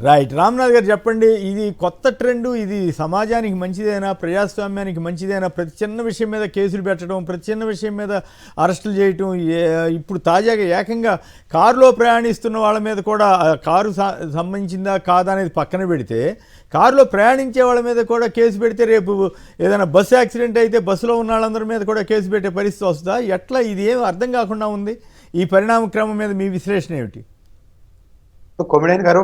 Right. Ramnath గారు చెప్పండి, ఇది కొత్త ట్రెండు, ఇది సమాజానికి మంచిదేనా, ప్రజాస్వామ్యానికి మంచిదేనా? ప్రతి చిన్న విషయం మీద కేసులు పెట్టడం, ప్రతి చిన్న విషయం మీద అరెస్టులు చేయటం, ఇప్పుడు తాజాగా ఏకంగా కారులో ప్రయాణిస్తున్న వాళ్ళ మీద కూడా కారు సంబంధించిందా కాదా అనేది పక్కన పెడితే, కారులో ప్రయాణించే వాళ్ళ మీద కూడా కేసు పెడితే రేపు ఏదైనా బస్సు యాక్సిడెంట్ అయితే బస్సులో ఉన్న వాళ్ళందరి మీద కూడా కేసు పెట్టే పరిస్థితి వస్తుందా? ఎట్లా ఇది ఏం అర్థం కాకుండా ఉంది? ఈ పరిణామ క్రమం మీద మీ విశ్లేషణ ఏమిటి? కొమ్మినేని గారు,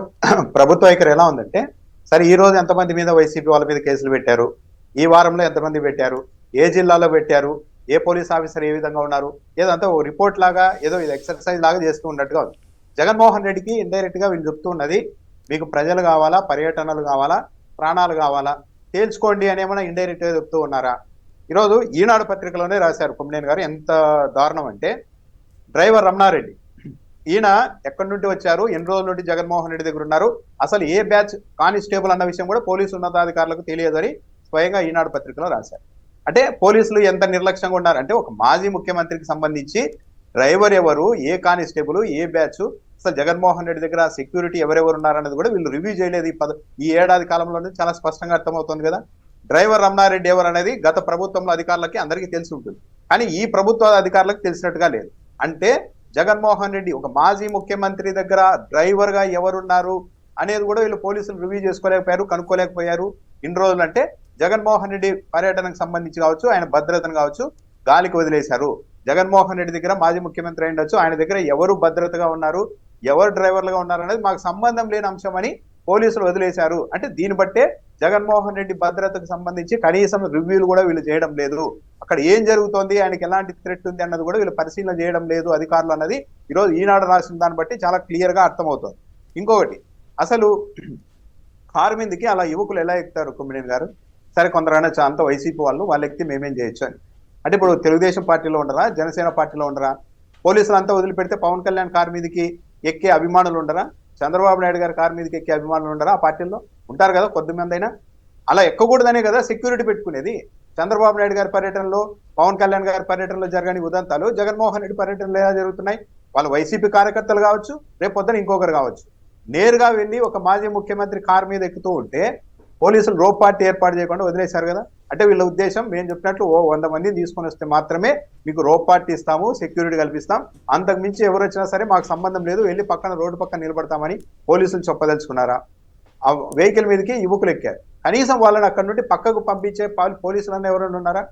ప్రభుత్వ వైఖరి ఎలా ఉందంటే, సరే ఈ రోజు ఎంతమంది మీద వైసీపీ వాళ్ళ మీద కేసులు పెట్టారు, ఈ వారంలో ఎంతమంది పెట్టారు, ఏ జిల్లాలో పెట్టారు, ఏ పోలీస్ ఆఫీసర్ ఏ విధంగా ఉన్నారు, ఏదంతా ఓ రిపోర్ట్ లాగా ఏదో ఇది ఎక్సర్సైజ్ లాగా చేస్తూ ఉన్నట్టుగా ఉంది. జగన్మోహన్ రెడ్డికి ఇండైరెక్ట్ గా వీళ్ళు చెప్తూ ఉన్నది, మీకు ప్రజలు కావాలా, పర్యటనలు కావాలా, ప్రాణాలు కావాలా, తేల్చుకోండి అని ఏమైనా ఇండైరెక్ట్ గా చెప్తూ ఉన్నారా? ఈరోజు ఈనాడు పత్రికలోనే రాశారు కొమ్మినేని గారు. ఎంత దారుణం అంటే, డ్రైవర్ రమణారెడ్డి ఈయన ఎక్కడి నుండి వచ్చారు, ఎన్ని రోజుల నుండి జగన్మోహన్ రెడ్డి దగ్గర ఉన్నారు, అసలు ఏ బ్యాచ్ కానిస్టేబుల్ అన్న విషయం కూడా పోలీసు ఉన్నతాధికారులకు తెలియదని స్వయంగా ఈనాడు పత్రికలో రాశారు. అంటే పోలీసులు ఎంత నిర్లక్ష్యంగా ఉన్నారు అంటే, ఒక మాజీ ముఖ్యమంత్రికి సంబంధించి డ్రైవర్ ఎవరు, ఏ కానిస్టేబుల్, ఏ బ్యాచ్, అసలు జగన్మోహన్ రెడ్డి దగ్గర సెక్యూరిటీ ఎవరెవరు ఉన్నారనేది కూడా వీళ్ళు రివ్యూ చేయలేదు. ఈ ఏడాది కాలంలోనే చాలా స్పష్టంగా అర్థమవుతుంది కదా. డ్రైవర్ రమణారెడ్డి ఎవరు అనేది గత ప్రభుత్వంలో అధికారులకి అందరికీ తెలిసి ఉంటుంది, కానీ ఈ ప్రభుత్వ అధికారులకు తెలిసినట్టుగా లేదు. అంటే జగన్మోహన్ రెడ్డి ఒక మాజీ ముఖ్యమంత్రి దగ్గర డ్రైవర్ గా ఎవరున్నారు అనేది కూడా వీళ్ళు పోలీసులు రివ్యూ చేసుకోలేకపోయారు, కనుక్కోలేకపోయారు ఇన్ని రోజులు. అంటే జగన్మోహన్ రెడ్డి పర్యటనకు సంబంధించి కావచ్చు, ఆయన భద్రతను కావచ్చు, గాలికి వదిలేశారు. జగన్మోహన్ రెడ్డి దగ్గర మాజీ ముఖ్యమంత్రి ఉండొచ్చు, ఆయన దగ్గర ఎవరు భద్రతగా ఉన్నారు, ఎవరు డ్రైవర్లుగా ఉన్నారు అనేది మాకు సంబంధం లేని అంశం అని పోలీసులు వదిలేశారు. అంటే దీన్ని బట్టే జగన్మోహన్ రెడ్డి భద్రతకు సంబంధించి కనీసం రివ్యూలు కూడా వీళ్ళు చేయడం లేదు. అక్కడ ఏం జరుగుతోంది, ఆయనకి ఎలాంటి థ్రెట్ ఉంది అన్నది కూడా వీళ్ళు పరిశీలన చేయడం లేదు అధికారులు అన్నది ఈరోజు ఈనాడు రాసిన దాన్ని బట్టి చాలా క్లియర్ గా అర్థమవుతుంది. ఇంకొకటి, అసలు కారు మీదకి అలా యువకులు ఎలా ఎక్కుతారు కొమ్మినేని గారు? సరే కొందరు అనొచ్చు, అంత వైసీపీ వాళ్ళు ఎక్కితే మేమేం చేయొచ్చు అని. అంటే ఇప్పుడు తెలుగుదేశం పార్టీలో ఉండరా, జనసేన పార్టీలో ఉండరా? పోలీసులు అంతా వదిలిపెడితే పవన్ కళ్యాణ్ కారు మీదకి ఎక్కే అభిమానులు ఉండరా? చంద్రబాబు నాయుడు గారి కారు మీదకి ఎక్కే అభిమానులు ఉండరా? ఆ పార్టీల్లో ఉంటారు కదా కొద్దిమంది అయినా. అలా ఎక్కకూడదనే కదా సెక్యూరిటీ పెట్టుకునేది. చంద్రబాబు నాయుడు గారి పర్యటనలో, పవన్ కళ్యాణ్ గారి పర్యటనలో జరగని ఉదంతాలు జగన్మోహన్ రెడ్డి పర్యటనలో ఎలా జరుగుతున్నాయి? వాళ్ళు వైసీపీ కార్యకర్తలు కావచ్చు, రేపు పొద్దున ఇంకొకరు కావచ్చు, నేరుగా వెళ్ళి ఒక మాజీ ముఖ్యమంత్రి కారు మీద ఎక్కుతూ ఉంటే పోలీసులు రోప్ పార్టీ ఏర్పాటు చేయకుండా వదిలేశారు కదా. అంటే వీళ్ళ ఉద్దేశం, మేము చెప్పినట్లు 100 మందిని తీసుకొని వస్తే మాత్రమే మీకు రోప్ పార్టీ ఇస్తాము, సెక్యూరిటీ కల్పిస్తాం, అంతకు మించి ఎవరు వచ్చినా సరే మాకు సంబంధం లేదు, వెళ్ళి పక్కన రోడ్డు పక్కన నిలబడతామని పోలీసులు చెప్పదలుచుకున్నారా? ఆ వెహికల్ మీదకి యువకులు ఎక్కారు, కనీసం వాళ్ళని అక్కడి నుండి పక్కకు పంపించే పోలీసులన్నా ఎవరైనా ఉన్నారా?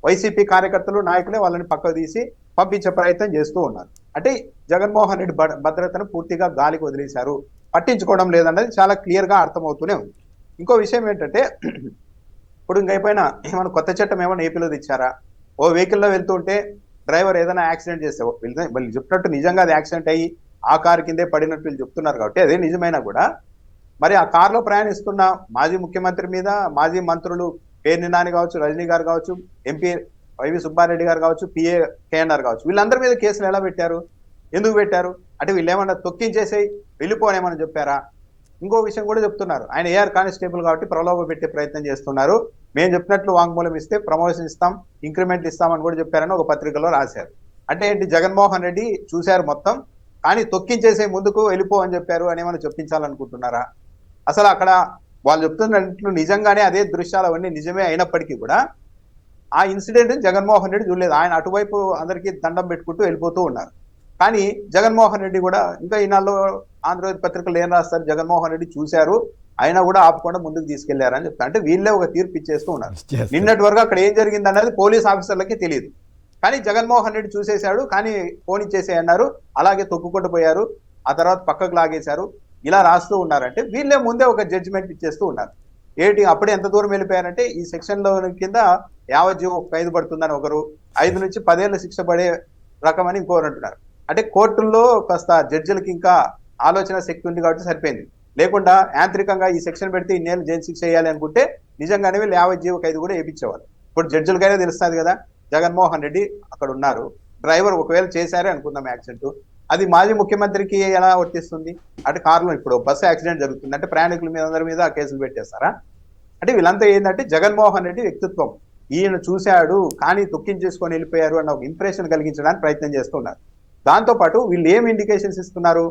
వైసీపీ కార్యకర్తలు, నాయకులే వాళ్ళని పక్కకు తీసి పంపించే ప్రయత్నం చేస్తూ ఉన్నారు. అంటే జగన్మోహన్ రెడ్డి భద్రతను పూర్తిగా గాలికి వదిలేశారు, పట్టించుకోవడం లేదన్నది చాలా క్లియర్ గా అర్థమవుతూనే ఉంది. ఇంకో విషయం ఏంటంటే, ఇప్పుడు ఇంకైపోయినా ఏమైనా కొత్త చట్టం ఏమైనా ఏపీలో తెచ్చారా? ఓ వెహికల్లో వెళ్తూ ఉంటే డ్రైవర్ ఏదైనా యాక్సిడెంట్ చేస్తే, వీళ్ళు చెప్పినట్టు నిజంగా అది యాక్సిడెంట్ అయ్యి ఆ కారు కిందే పడినట్టు వీళ్ళు చెప్తున్నారు కాబట్టి అదే నిజమైనా కూడా, మరి ఆ కారులో ప్రయాణిస్తున్న మాజీ ముఖ్యమంత్రి మీద, మాజీ మంత్రులు పేర్ని నాని కావచ్చు, రజనీ గారు కావచ్చు, ఎంపీ వైవి సుబ్బారెడ్డి గారు కావచ్చు, పిఏ కేఎన్ఆర్ కావచ్చు, వీళ్ళందరి మీద కేసులు ఎలా పెట్టారు? ఎందుకు పెట్టారు? అంటే వీళ్ళు ఏమన్నా తొక్కించేసి వెళ్ళిపోనేమని చెప్పారా? ఇంకో విషయం కూడా చెప్తున్నారు, ఆయన ఏఆర్ కానిస్టేబుల్ కాబట్టి ప్రలోభ పెట్టే ప్రయత్నం చేస్తున్నారు, మేము చెప్పినట్లు వాంగ్మూలం ఇస్తే ప్రమోషన్ ఇస్తాం, ఇంక్రిమెంట్ ఇస్తామని కూడా చెప్పారని ఒక పత్రికలో రాశారు. అంటే ఏంటి, జగన్మోహన్ రెడ్డి చూశారు మొత్తం, కానీ తొక్కించేసే ముందుకు వెళ్ళిపో అని చెప్పారు అని ఏమైనా చెప్పించాలనుకుంటున్నారా? అసలు అక్కడ వాళ్ళు చెప్తున్నట్లు నిజంగానే అదే దృశ్యాలు అవన్నీ నిజమే అయినప్పటికీ కూడా ఆ ఇన్సిడెంట్ జగన్మోహన్ రెడ్డి చూడలేదు. ఆయన అటువైపు అందరికీ దండం పెట్టుకుంటూ వెళ్ళిపోతూ ఉన్నారు. కానీ జగన్మోహన్ రెడ్డి కూడా ఇంకా ఈనాళ్ళు ఆంధ్రప్రదేశ్ పత్రికలు ఏం రాస్తారు, జగన్మోహన్ రెడ్డి చూశారు అయినా కూడా ఆపకుండా ముందుకు తీసుకెళ్లారని చెప్తారు. అంటే వీళ్ళే ఒక తీర్పు ఇచ్చేస్తూ ఉన్నారు. నిన్నటి వరకు అక్కడ ఏం జరిగింది అన్నది పోలీస్ ఆఫీసర్లకి తెలియదు, కానీ జగన్మోహన్ రెడ్డి చూసేశాడు, కానీ ఫోన్ ఇచ్చేసే అన్నారు, అలాగే తొక్కుకుంటూ పోయారు, ఆ తర్వాత పక్కకు లాగేశారు, ఇలా రాస్తూ ఉన్నారంటే వీళ్ళే ముందే ఒక జడ్జిమెంట్ ఇచ్చేస్తూ ఉన్నారు. ఏంటి అప్పుడే ఎంత దూరం వెళ్ళిపోయారంటే, ఈ సెక్షన్ లో కింద యావజ్జీవం ఖైదు పడుతుందని ఒకరు, 5 నుంచి 10 ఏళ్ల శిక్ష పడే రకం అని ఇంకోరు అంటున్నారు. అంటే కోర్టుల్లో కాస్త జడ్జిలకి ఇంకా ఆలోచన శక్తి ఉంది కాబట్టి సరిపోయింది, లేకుండా యాంత్రికంగా ఈ సెక్షన్ పెడితే ఇన్నేళ్ళు జైలు శిక్ష వేయాలి అనుకుంటే నిజంగానే వీళ్ళు యావజ్జీవ ఖైదు కూడా వేయించేవారు. ఇప్పుడు జడ్జిలకైనా తెలుస్తుంది కదా, జగన్మోహన్ రెడ్డి అక్కడ ఉన్నారు, డ్రైవర్ ఒకవేళ చేశారే అనుకుందాం యాక్సిడెంట్, అది మాజీ ముఖ్యమంత్రికి ఎలా వర్తిస్తుంది? అంటే కారులో ఇప్పుడు బస్సు యాక్సిడెంట్ జరుగుతుంది అంటే ప్రయాణికుల మీద అందరి మీద కేసులు పెట్టేస్తారా? అంటే వీళ్ళంతా ఏంటంటే జగన్మోహన్ రెడ్డి వ్యక్తిత్వం, ఈయన చూశాడు కానీ తొక్కించేసుకొని వెళ్ళిపోయారు అన్న ఒక ఇంప్రెషన్ కలిగించడానికి ప్రయత్నం చేస్తున్నారు. దాంతోపాటు వీళ్ళు ఏం ఇండికేషన్స్ ఇస్తున్నారు,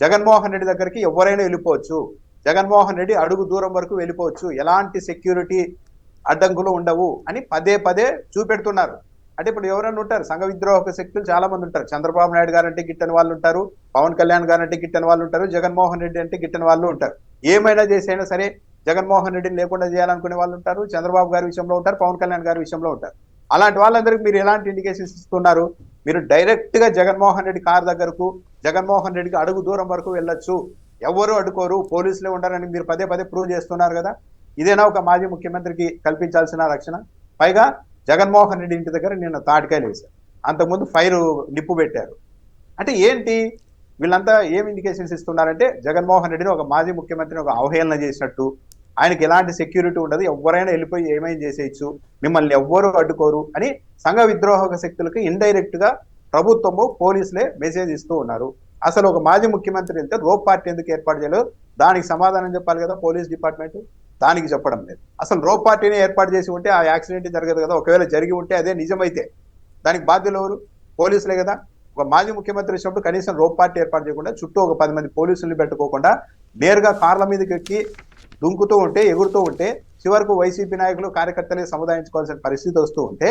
జగన్మోహన్ రెడ్డి దగ్గరికి ఎవరైనా వెళ్ళిపోవచ్చు, జగన్మోహన్ రెడ్డి అడుగు దూరం వరకు వెళ్ళిపోవచ్చు, ఎలాంటి సెక్యూరిటీ అడ్డంకులు ఉండవు అని పదే పదే చూపెడుతున్నారు. అంటే ఇప్పుడు ఎవరైనా ఉంటారు సంఘ విద్రోహక శక్తులు చాలా మంది ఉంటారు. చంద్రబాబు నాయుడు గారు అంటే గిట్టని వాళ్ళు ఉంటారు, పవన్ కళ్యాణ్ గారు అంటే గిట్టని వాళ్ళు ఉంటారు, జగన్మోహన్ రెడ్డి అంటే గిట్టని వాళ్ళు ఉంటారు. ఏమైనా చేసైనా సరే జగన్మోహన్ రెడ్డిని లేకుండా చేయాలనుకునే వాళ్ళు ఉంటారు, చంద్రబాబు గారి విషయంలో ఉంటారు, పవన్ కళ్యాణ్ గారి విషయంలో ఉంటారు. అలాంటి వాళ్ళందరికీ మీరు ఎలాంటి ఇండికేషన్స్ ఇస్తున్నారు? మీరు డైరెక్ట్ గా జగన్మోహన్ రెడ్డి కార్ దగ్గరకు, జగన్మోహన్ రెడ్డికి అడుగు దూరం వరకు వెళ్ళొచ్చు, ఎవరు అడ్డుకోరు, పోలీసులే ఉండరని మీరు పదే పదే ప్రూవ్ చేస్తున్నారు కదా. ఇదేనా ఒక మాజీ ముఖ్యమంత్రికి కల్పించాల్సిన రక్షణ? పైగా జగన్మోహన్ రెడ్డి ఇంటి దగ్గర నిన్న తాటికాయలు వేశారు, అంతకుముందు ఫైర్ నిప్పు పెట్టారు. అంటే ఏంటి వీళ్ళంతా ఏం ఇండికేషన్స్ ఇస్తున్నారంటే జగన్మోహన్ రెడ్డిని ఒక మాజీ ముఖ్యమంత్రిని ఒక అవహేళన చేసినట్టు, ఆయనకి ఎలాంటి సెక్యూరిటీ ఉండదు, ఎవరైనా వెళ్ళిపోయి ఏమైనా చేసేయచ్చు, మిమ్మల్ని ఎవ్వరూ అడ్డుకోరు అని సంఘ విద్రోహక శక్తులకు ఇండైరెక్ట్ గా ప్రభుత్వము పోలీసులే మెసేజ్ ఇస్తూ ఉన్నారు. అసలు ఒక మాజీ ముఖ్యమంత్రి వెళ్తే రోప్ పార్టీ ఎందుకు ఏర్పాటు చేయలేదు? దానికి సమాధానం చెప్పాలి కదా పోలీస్ డిపార్ట్మెంట్. దానికి చెప్పడం లేదు. అసలు రోప్ పార్టీని ఏర్పాటు చేసి ఉంటే ఆ యాక్సిడెంట్ జరగదు కదా. ఒకవేళ జరిగి ఉంటే అదే నిజమైతే దానికి బాధ్యులు ఎవరు? పోలీసులే కదా. ఒక మాజీ ముఖ్యమంత్రి వచ్చినప్పుడు కనీసం రోప్ పార్టీ ఏర్పాటు చేయకుండా చుట్టూ ఒక 10 మంది పోలీసుల్ని పెట్టుకోకుండా నేరుగా కార్ల మీదకి ఎక్కి దుంకుతూ ఉంటే, ఎగురుతూ ఉంటే చివరకు వైసీపీ నాయకులు కార్యకర్తలే సముదాయించుకోవాల్సిన పరిస్థితి వస్తూ ఉంటే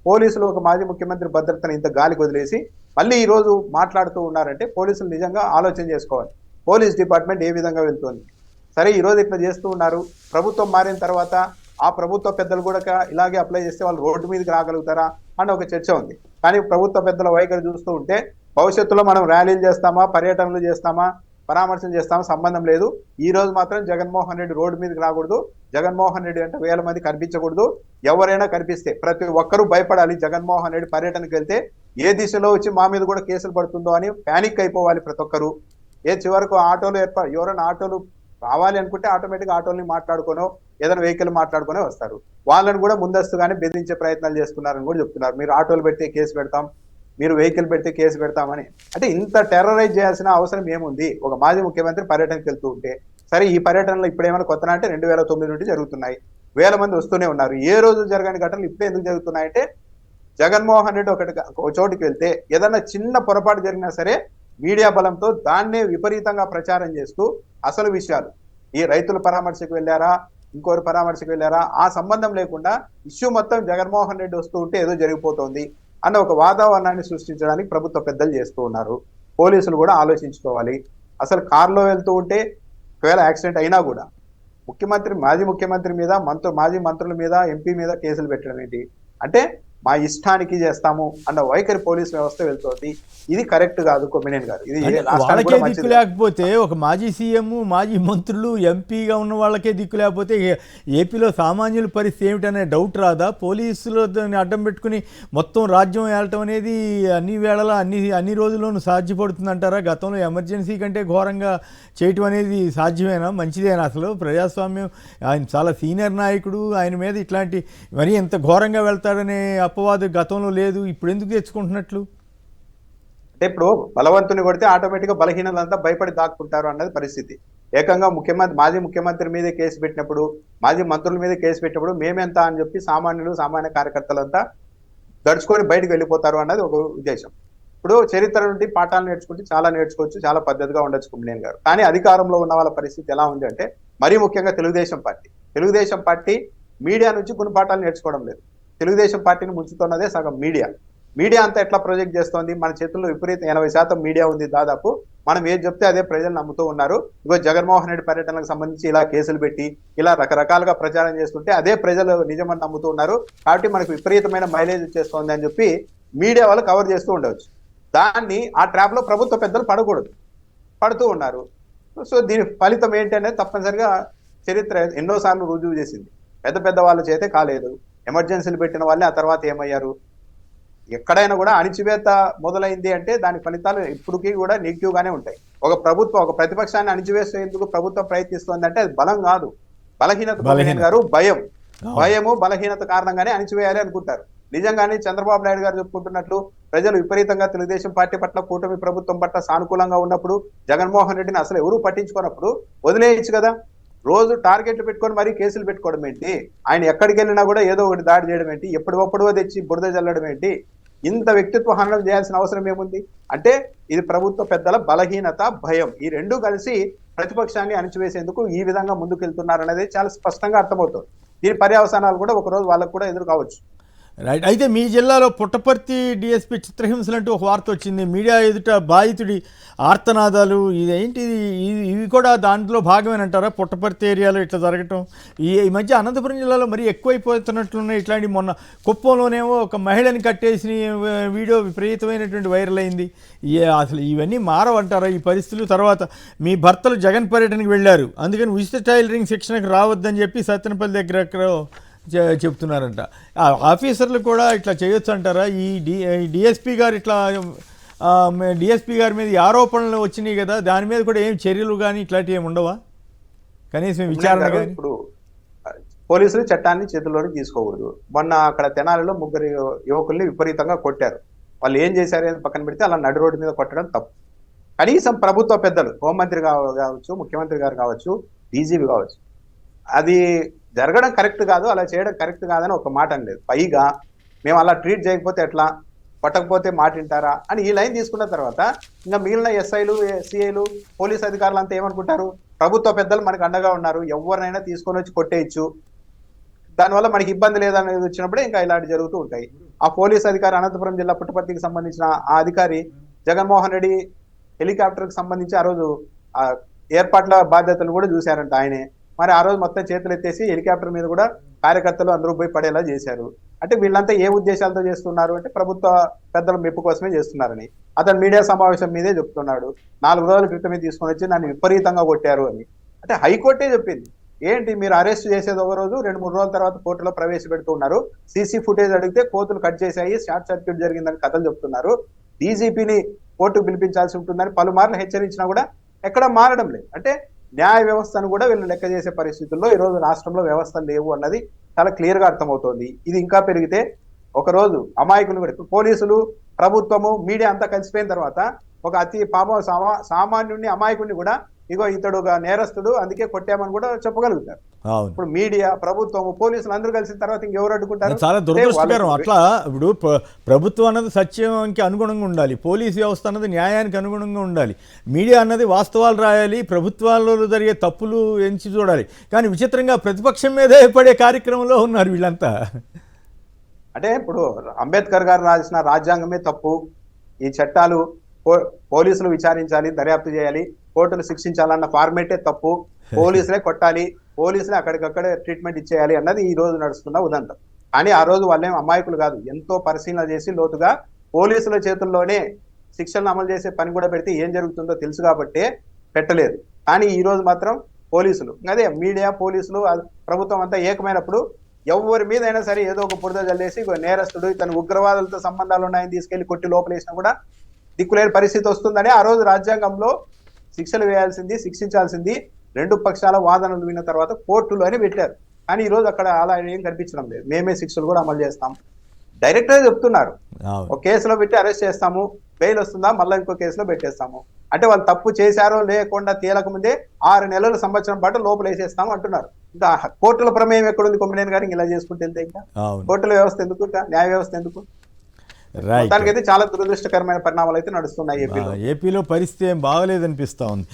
పోలీసులు ఒక మాజీ ముఖ్యమంత్రి భద్రతను ఇంత గాలికి వదిలేసి మళ్ళీ ఈ రోజు మాట్లాడుతూ ఉన్నారంటే పోలీసులు నిజంగా ఆలోచన చేసుకోవాలి పోలీస్ డిపార్ట్మెంట్ ఏ విధంగా వెళ్తుంది. సరే ఈ రోజు ఇట్లా చేస్తూ ఉన్నారు, ప్రభుత్వం మారిన తర్వాత ఆ ప్రభుత్వ పెద్దలు కూడా ఇలాగే అప్లై చేస్తే వాళ్ళు రోడ్డు మీదకి రాగలుగుతారా అని ఒక చర్చ ఉంది. కానీ ప్రభుత్వ పెద్దల వైఖరి చూస్తూ ఉంటే భవిష్యత్తులో మనం ర్యాలీలు చేస్తామా, పర్యటనలు చేస్తామా, పరామర్శలు చేస్తామా సంబంధం లేదు. ఈ రోజు మాత్రం జగన్మోహన్ రెడ్డి రోడ్డు మీదకి రాకూడదు, జగన్మోహన్ రెడ్డి అంటే వేల మంది కనిపించకూడదు, ఎవరైనా కనిపిస్తే ప్రతి ఒక్కరూ భయపడాలి. జగన్మోహన్ రెడ్డి పర్యటనకు వెళ్తే ఏ దిశలో వచ్చి మా మీద కూడా కేసులు పడుతుందో అని ప్యానిక్ అయిపోవాలి ప్రతి ఒక్కరు. చివరకు ఆటోలు ఎవరైనా ఆటోలు రావాలి అనుకుంటే ఆటోమేటిక్ ఆటోల్ని మాట్లాడుకోనో ఏదైనా వెహికల్ మాట్లాడుకునే వస్తారు. వాళ్ళని కూడా ముందస్తుగానే బెదిరించే ప్రయత్నాలు చేస్తున్నారని కూడా చెప్తున్నారు. మీరు ఆటోలు పెడితే కేసు పెడతాం, మీరు వెహికల్ పెడితే కేసు పెడతామని. అంటే ఇంత టెర్రరైజ్ చేయాల్సిన అవసరం ఏముంది? ఒక మాజీ ముఖ్యమంత్రి పర్యటనకు వెళ్తూ ఉంటే. సరే ఈ పర్యటనలో ఇప్పుడు ఏమైనా కొత్తనా అంటే 2009 నుండి జరుగుతున్నాయి, వేల మంది వస్తూనే ఉన్నారు. ఏ రోజు జరగని ఘటనలు ఇప్పుడే ఎందుకు జరుగుతున్నాయంటే జగన్మోహన్ రెడ్డి ఒక చోటుకి వెళ్తే ఏదన్నా చిన్న పొరపాటు జరిగినా సరే మీడియా బలంతో దాన్నే విపరీతంగా ప్రచారం చేస్తూ అసలు విషయాలు, ఈ రైతుల పరామర్శకు వెళ్ళారా, ఇంకోరు పరామర్శకు వెళ్ళారా, ఆ సంబంధం లేకుండా ఇష్యూ మొత్తం జగన్మోహన్ రెడ్డి వస్తూ ఉంటే ఏదో జరిగిపోతుంది అన్న ఒక వాతావరణాన్ని సృష్టించడానికి ప్రభుత్వ పెద్దలు చేస్తూ ఉన్నారు. పోలీసులు కూడా ఆలోచించుకోవాలి. అసలు కారులో వెళ్తూ ఉంటే ఒకవేళ యాక్సిడెంట్ అయినా కూడా మాజీ ముఖ్యమంత్రి మీద, మాజీ మంత్రుల మీద, ఎంపీ మీద కేసులు పెట్టడం ఏంటి? అంటే మా ఇష్టానికి చేస్తాము అన్న వైఖరి పోలీస్ వ్యవస్థ వెళ్తుంది. ఇది కరెక్ట్ కాదు కొమ్మినేని గారు. ఇది వాళ్ళకే దిక్కు లేకపోతే, ఒక మాజీ సీఎం, మాజీ మంత్రులు, ఎంపీగా ఉన్న వాళ్ళకే దిక్కు లేకపోతే ఏపీలో సామాన్యుల పరిస్థితి ఏమిటనే డౌట్ రాదా? పోలీసులని అడ్డం పెట్టుకుని మొత్తం రాజ్యం ఏలటం అనేది అన్ని వేళలా అన్ని రోజుల్లోనూ సాధ్యపడుతుందంటారా? గతంలో ఎమర్జెన్సీ కంటే ఘోరంగా చేయటం అనేది సాధ్యమేనా? మంచిదేనా? అసలు ప్రజాస్వామ్యం, ఆయన చాలా సీనియర్ నాయకుడు, ఆయన మీద ఇట్లాంటి మరీ ఎంత ఘోరంగా వెళ్తాడనే అపవాదు గతంలో లేదు, ఇప్పుడు ఎందుకు తెచ్చుకుంటున్నట్లు? అంటే ఇప్పుడు బలవంతుని కొడితే ఆటోమేటిక్ గా బలహీనలంతా భయపడి దాక్కుంటారు అన్నది పరిస్థితి. ఏకంగా మాజీ ముఖ్యమంత్రి మీదే కేసు పెట్టినప్పుడు, మాజీ మంత్రుల మీద కేసు పెట్టినప్పుడు మేమెంత అని చెప్పి సామాన్య కార్యకర్తలంతా దడుచుకొని బయటకు వెళ్ళిపోతారు అన్నది ఒక ఉద్దేశం. ఇప్పుడు చరిత్ర నుండి పాఠాలు నేర్చుకుంటే చాలా నేర్చుకోవచ్చు, చాలా పద్ధతిగా ఉండొచ్చు కొమ్మినేని గారు. కానీ అధికారంలో ఉన్న వాళ్ళ పరిస్థితి ఎలా ఉంది అంటే, మరీ ముఖ్యంగా తెలుగుదేశం పార్టీ మీడియా నుంచి కొన్ని పాఠాలు నేర్చుకోవడం లేదు. తెలుగుదేశం పార్టీని ముంచుతున్నదే సగం మీడియా అంతా ఎట్లా ప్రొజెక్ట్ చేస్తోంది? మన చేతుల్లో విపరీత 80% మీడియా ఉంది దాదాపు. మనం ఏది చెప్తే అదే ప్రజలు నమ్ముతూ ఉన్నారు. ఇగో జగన్మోహన్ రెడ్డి పర్యటనకు సంబంధించి ఇలా కేసులు పెట్టి ఇలా రకరకాలుగా ప్రచారం చేస్తుంటే అదే ప్రజలు నిజమని నమ్ముతూ ఉన్నారు. కాబట్టి మనకు విపరీతమైన మైలేజ్ వచ్చేస్తోంది అని చెప్పి మీడియా వాళ్ళు కవర్ చేస్తూ ఉండవచ్చు. దాన్ని ఆ ట్రాప్ లో ప్రభుత్వ పెద్దలు పడుతూ ఉన్నారు. సో దీని ఫలితం ఏంటి అనేది తప్పనిసరిగా చరిత్ర ఎన్నోసార్లు రుజువు చేసింది. పెద్ద వాళ్ళ చేతే కాలేదు. ఎమర్జెన్సీలు పెట్టిన వాళ్ళే ఆ తర్వాత ఏమయ్యారు? ఎక్కడైనా కూడా అణిచివేత మొదలైంది అంటే దాని ఫలితాలు ఇప్పటికీ కూడా నెగిటివ్ గానే ఉంటాయి. ఒక ప్రతిపక్షాన్ని అణిచివేసేందుకు ప్రభుత్వం ప్రయత్నిస్తోంది అంటే అది బలం కాదు, బలహీనత గారు. భయము బలహీనత కారణంగానే అణిచివేయాలి అనుకుంటారు. నిజంగానే చంద్రబాబు నాయుడు గారు చెప్పుకుంటున్నట్లు ప్రజలు విపరీతంగా తెలుగుదేశం పార్టీ పట్ల, కూటమి ప్రభుత్వం పట్ల సానుకూలంగా ఉన్నప్పుడు, జగన్మోహన్ రెడ్డిని అసలు ఎవరూ పట్టించుకున్నప్పుడు వదిలేయచ్చు కదా. రోజు టార్గెట్లు పెట్టుకొని మరీ కేసులు పెట్టుకోవడం ఏంటి? ఆయన ఎక్కడికి వెళ్ళినా కూడా ఏదో ఒకటి దాడి చేయడం ఏంటి? ఎప్పుడో తెచ్చి బురద చల్లడం ఏంటి? ఇంత వ్యక్తిత్వ హననం చేయాల్సిన అవసరం ఏముంది? అంటే ఇది ప్రభుత్వ పెద్దల బలహీనత, భయం, ఈ రెండు కలిసి ప్రతిపక్షాన్ని అణిచివేసేందుకు ఈ విధంగా ముందుకెళ్తున్నారనేది చాలా స్పష్టంగా అర్థమవుతుంది. దీని పర్యవసానాలు కూడా ఒకరోజు వాళ్ళకు కూడా ఎదురు కావచ్చు. రైట్. అయితే మీ జిల్లాలో పుట్టపర్తి డిఎస్పీ చిత్రహింసలు అంటూ ఒక వార్త వచ్చింది. మీడియా ఎదుట బాధితుడి ఆర్తనాదాలు, ఇదేంటి ఇవి కూడా దాంట్లో భాగమేనంటారా? పుట్టపర్తి ఏరియాలో ఇట్లా జరగటం ఈ మధ్య అనంతపురం జిల్లాలో మరీ ఎక్కువైపోతున్నట్లున్నాయి ఇట్లాంటి. మొన్న కుప్పంలోనేమో ఒక మహిళని కట్టేసిన వీడియో విపరీతమైనటువంటి వైరల్ అయింది. అసలు ఇవన్నీ మారవంటారా ఈ పరిస్థితులు? తర్వాత మీ భర్తలు జగన్ పర్యటనకి వెళ్ళారు, అందుకని ఉచిత టైలరింగ్ శిక్షణకు రావద్దని చెప్పి సత్తెనపల్లి దగ్గర చెప్తున్నారంట. ఆఫీసర్లు కూడా ఇట్లా చేయొచ్చు అంటారా? ఈ డిఎస్పీ గారు ఇట్లా డిఎస్పీ గారి మీద ఆరోపణలు వచ్చినాయి కదా, దాని మీద కూడా ఏం చర్యలు కానీ ఇట్లాంటివి ఏమి ఉండవా? కనీసం విచారణ కానీ? ఇప్పుడు పోలీసులు చట్టాన్ని చేతుల్లోకి తీసుకోకూడదు. మొన్న అక్కడ తెనాలిలో 3 యువకుల్ని విపరీతంగా కొట్టారు. వాళ్ళు ఏం చేశారు అని పక్కన పెడితే అలా నడి రోడ్డు మీద కొట్టడం తప్పు. కనీసం ప్రభుత్వ పెద్దలు, హోంమంత్రి కావచ్చు, ముఖ్యమంత్రి గారు కావచ్చు, డీజీపీ కావచ్చు, అది జరగడం కరెక్ట్ కాదు, అలా చేయడం కరెక్ట్ కాదని ఒక మాట అనలేదు. పైగా మేము అలా ట్రీట్ చేయకపోతే ఎట్లా, కొట్టకపోతే మాట వింటారా అని ఈ లైన్ తీసుకున్న తర్వాత ఇంకా మిగిలిన ఎస్ఐలు, సిఐలు, పోలీస్ అధికారులు అంతా ఏమనుకుంటారు? ప్రభుత్వ పెద్దలు మనకు అండగా ఉన్నారు, ఎవరినైనా తీసుకొని వచ్చి కొట్టేయచ్చు, దానివల్ల మనకి ఇబ్బంది లేదనేది వచ్చినప్పుడే ఇంకా ఇలాంటి జరుగుతూ ఉంటాయి. ఆ పోలీస్ అధికారి, అనంతపురం జిల్లా పుట్టపర్తికి సంబంధించిన ఆ అధికారి జగన్మోహన్ రెడ్డి హెలికాప్టర్కి సంబంధించి ఆ రోజు ఏర్పాట్ల బాధ్యతలు కూడా చూశారంట ఆయనే. మరి ఆ రోజు మొత్తం చేతులు ఎత్తేసి హెలికాప్టర్ మీద కూడా కార్యకర్తలు అందరూ పోయి పడేలా చేశారు. అంటే వీళ్ళంతా ఏ ఉద్దేశాలతో చేస్తున్నారు అంటే ప్రభుత్వ పెద్దల మెప్పు కోసమే చేస్తున్నారని అతను మీడియా సమావేశం మీదే చెప్తున్నాడు. 4 రోజుల క్రితమే తీసుకొని వచ్చి నన్ను విపరీతంగా కొట్టారు అని. అంటే హైకోర్టే చెప్పింది. ఏంటి మీరు అరెస్ట్ చేసేది ఒక రోజు, 2-3 రోజుల తర్వాత కోర్టులో ప్రవేశపెడుతూ ఉన్నారు. సీసీ ఫుటేజ్ అడిగితే కోతులు కట్ చేశాయి, షార్ట్ సర్క్యూట్ జరిగిందని కథలు చెప్తున్నారు. డీజీపీని కోర్టుకు పిలిపించాల్సి ఉంటుందని పలుమార్లు హెచ్చరించినా కూడా ఎక్కడ మారడం లేదు. అంటే న్యాయ వ్యవస్థను కూడా వీళ్ళు లెక్క చేసే పరిస్థితుల్లో ఈరోజు రాష్ట్రంలో వ్యవస్థలు లేవు అన్నది చాలా క్లియర్ గా అర్థమవుతోంది. ఇది ఇంకా పెరిగితే ఒకరోజు అమాయకులు కూడా, పోలీసులు, ప్రభుత్వము, మీడియా అంతా కలిసిపోయిన తర్వాత ఒక అతి పాపం సామాన్యుడిని, అమాయకుడిని కూడా ఇగో ఇతడు నేరస్తుడు అందుకే కొట్టామని కూడా చెప్పగలుగుతారు. ఇప్పుడు మీడియా, ప్రభుత్వము, పోలీసులు అందరూ కలిసిన తర్వాత ఇంకెవరు అడ్డుకుంటారు? చాలా దురదృష్టకరం. అట్లా ఇప్పుడు ప్రభుత్వం అన్నది సత్యానికి అనుగుణంగా ఉండాలి, పోలీస్ వ్యవస్థ అన్నది న్యాయానికి అనుగుణంగా ఉండాలి, మీడియా అన్నది వాస్తవాలు రాయాలి, ప్రభుత్వాల్లో జరిగే తప్పులు ఎంచి చూడాలి. కానీ విచిత్రంగా ప్రతిపక్షం మీదే పడే కార్యక్రమంలో ఉన్నారు వీళ్ళంతా. అంటే ఇప్పుడు అంబేద్కర్ గారు రాసిన రాజ్యాంగమే తప్పు, ఈ చట్టాలు పోలీసులు విచారించాలి, దర్యాప్తు చేయాలి, కోర్టులు శిక్షించాలన్న ఫార్మేటే తప్పు, పోలీసులే కొట్టాలి, పోలీసులే అక్కడికక్కడే ట్రీట్మెంట్ ఇచ్చేయాలి అన్నది ఈ రోజు నడుస్తున్న ఉదంతం. కానీ ఆ రోజు వాళ్ళేం అమాయకులు కాదు, ఎంతో పరిశీలన చేసి లోతుగా పోలీసుల చేతుల్లోనే శిక్షలను అమలు చేసే పని కూడా పెడితే ఏం జరుగుతుందో తెలుసు కాబట్టే పెట్టలేదు. కానీ ఈ రోజు మాత్రం పోలీసులు, అదే మీడియా, పోలీసులు, ప్రభుత్వం అంతా ఏకమైనప్పుడు ఎవరి మీద అయినా సరే ఏదో ఒక బురద జల్లేసి నేరస్తుడు, తన ఉగ్రవాదులతో సంబంధాలు ఉన్నాయని తీసుకెళ్లి కొట్టి లోపలేసినా కూడా దిక్కులేని పరిస్థితి వస్తుందని ఆ రోజు రాజ్యాంగంలో శిక్షలు వేయాల్సింది, శిక్షించాల్సింది 2 పక్షాల వాదనలు విన్న తర్వాత కోర్టులు అని పెట్టారు. కానీ ఈ రోజు అక్కడ అలా ఏం కనిపించడం లేదు. మేమే శిక్షలు కూడా అమలు చేస్తాం డైరెక్ట్ గా చెప్తున్నారు. ఒక కేసులో పెట్టి అరెస్ట్ చేస్తాము, బెయిల్ వస్తుందా మళ్ళీ ఇంకో కేసులో పెట్టేస్తాము. అంటే వాళ్ళు తప్పు చేశారో లేకుండా తేలక ముందే 6 నెలల, సంవత్సరం పాటు లోపల వేసేస్తాము అంటున్నారు. ఇంకా కోర్టుల ప్రమేయం ఎక్కడుంది? కొమ్మినేని గారికి ఇలా చేసుకుంటే వెళ్తే ఇంకా కోర్టుల వ్యవస్థ ఎందుకు, న్యాయ వ్యవస్థ ఎందుకు? దానికైతే చాలా దురదృష్టకరమైన పరిణామాలు అయితే నడుస్తున్నాయి ఏపీలో. ఏపీలో పరిస్థితి ఏం బాగలేదనిపిస్తా ఉంది.